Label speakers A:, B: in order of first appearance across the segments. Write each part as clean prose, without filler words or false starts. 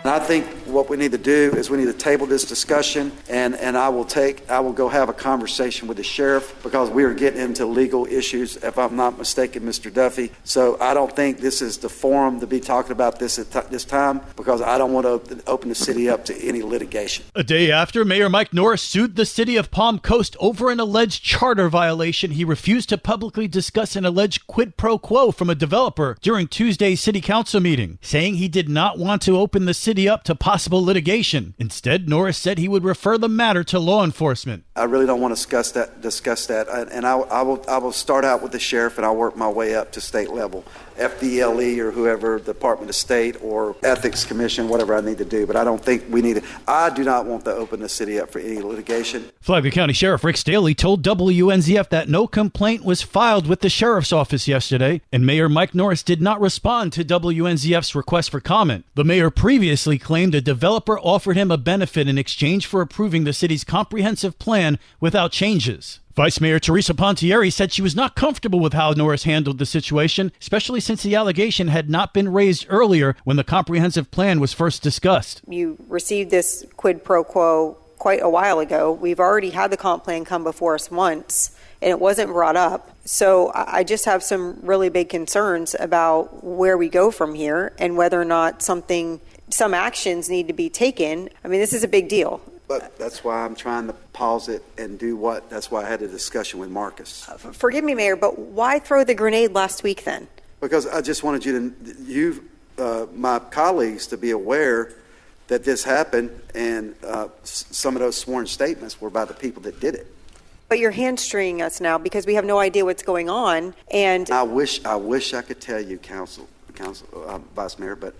A: And I think what we need to do is we need to table this discussion, and I will go have a conversation with the sheriff, because we are getting into legal issues, if I'm not mistaken, Mr. Duffy. So I don't think this is the forum to be talking about this at this time, because I don't want to open the city up to any litigation.
B: A day after Mayor Mike Norris sued the city of Palm Coast over an alleged charter violation, he refused to publicly discuss an alleged quid pro quo from a developer during Tuesday's city council meeting, saying he did not want to open the city up to possible litigation. Instead, Norris said he would refer the matter to law enforcement.
A: I really don't want to discuss that, and I will start out with the sheriff, and I'll work my way up to state level, FDLE or whoever, Department of State or Ethics Commission, whatever I need to do. But I don't think we need to. I do not want to open the city up for any litigation.
B: Flagler County Sheriff Rick Staley told WNZF that no complaint was filed with the sheriff's office yesterday, and Mayor Mike Norris did not respond to WNZF's request for comment. The mayor previously claimed a developer offered him a benefit in exchange for approving the city's comprehensive plan without changes. Vice Mayor Teresa Pontieri said she was not comfortable with how Norris handled the situation, especially since the allegation had not been raised earlier when the comprehensive plan was first discussed.
C: You received this quid pro quo quite a while ago. We've already had the comp plan come before us once, and it wasn't brought up. So I just have some really big concerns about where we go from here and whether or not some actions need to be taken. I mean, this is a big deal.
A: But that's why I'm trying to pause it and do what? That's why I had a discussion with Marcus.
C: Forgive me, Mayor, but why throw the grenade last week then?
A: Because I just wanted my colleagues to be aware that this happened, and some of those sworn statements were by the people that did it.
C: But you're hamstringing us now because we have no idea what's going on. And
A: I wish I could tell you, Vice Mayor, but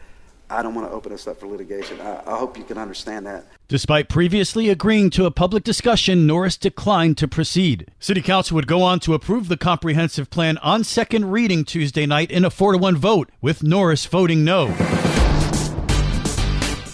A: I don't want to open us up for litigation. I hope you can understand that.
B: Despite previously agreeing to a public discussion, Norris declined to proceed. City Council would go on to approve the comprehensive plan on second reading Tuesday night in a 4-1 vote, with Norris voting no.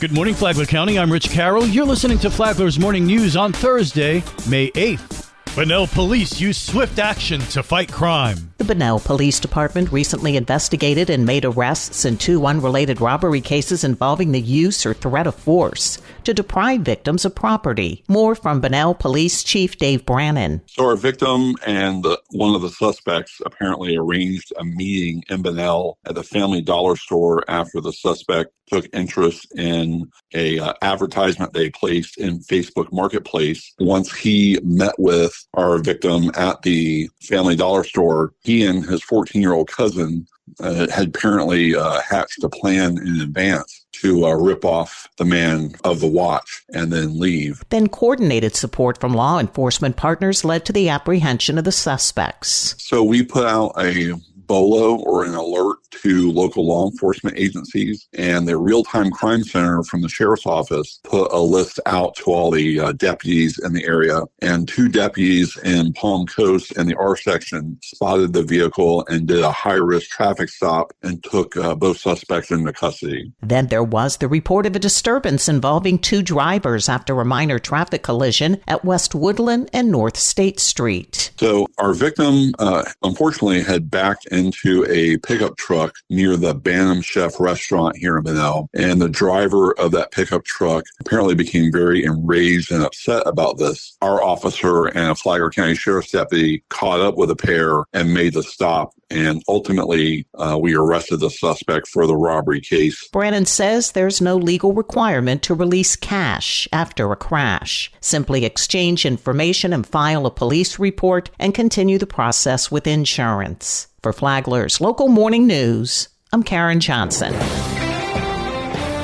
B: Good morning, Flagler County. I'm Rich Carroll. You're listening to Flagler's Morning News on Thursday, May 8th. Bunnell police use swift action to fight crime.
D: The Bunnell Police Department recently investigated and made arrests in 2 unrelated robbery cases involving the use or threat of force to deprive victims of property. More from Bunnell Police Chief Dave Brannon.
E: So our victim and one of the suspects apparently arranged a meeting in Bunnell at the Family Dollar store after the suspect took interest in a advertisement they placed in Facebook Marketplace. Once he met with our victim at the Family Dollar store, he and his 14-year-old cousin had apparently hatched a plan in advance to rip off the man of the watch and then leave.
D: Then coordinated support from law enforcement partners led to the apprehension of the suspects.
E: So we put out a BOLO, or an alert, to local law enforcement agencies, and the real-time crime center from the sheriff's office put a list out to all the deputies in the area, and 2 deputies in Palm Coast in the R section spotted the vehicle and did a high-risk traffic stop and took both suspects into custody.
D: Then there was the report of a disturbance involving 2 drivers after a minor traffic collision at West Woodland and North State Street.
E: So our victim, unfortunately, had backed into a pickup truck near the Bantam Chef restaurant here in Bunnell, and the driver of that pickup truck apparently became very enraged and upset about this. Our officer and a Flagler County Sheriff's deputy caught up with the pair and made the stop, and ultimately we arrested the suspect for the robbery case.
D: Brannon says there's no legal requirement to release cash after a crash. Simply exchange information and file a police report and continue the process with insurance. For Flagler's Local Morning News, I'm Karen Johnson.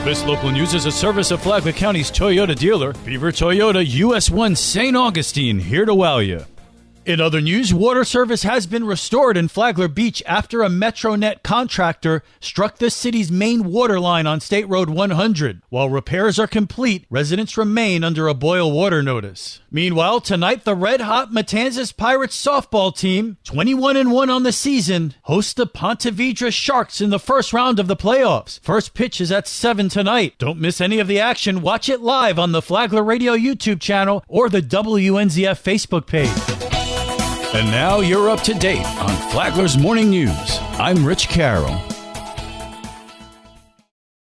B: This local news is a service of Flagler County's Toyota dealer, Beaver Toyota, US 1 St. Augustine, here to wow you. In other news, water service has been restored in Flagler Beach after a MetroNet contractor struck the city's main water line on State Road 100. While repairs are complete, residents remain under a boil water notice. Meanwhile, tonight, the red-hot Matanzas Pirates softball team, 21-1 on the season, hosts the Ponte Vedra Sharks in the first round of the playoffs. First pitch is at 7 tonight. Don't miss any of the action. Watch it live on the Flagler Radio YouTube channel or the WNZF Facebook page. And now you're up to date on Flagler's Morning News. I'm Rich Carroll.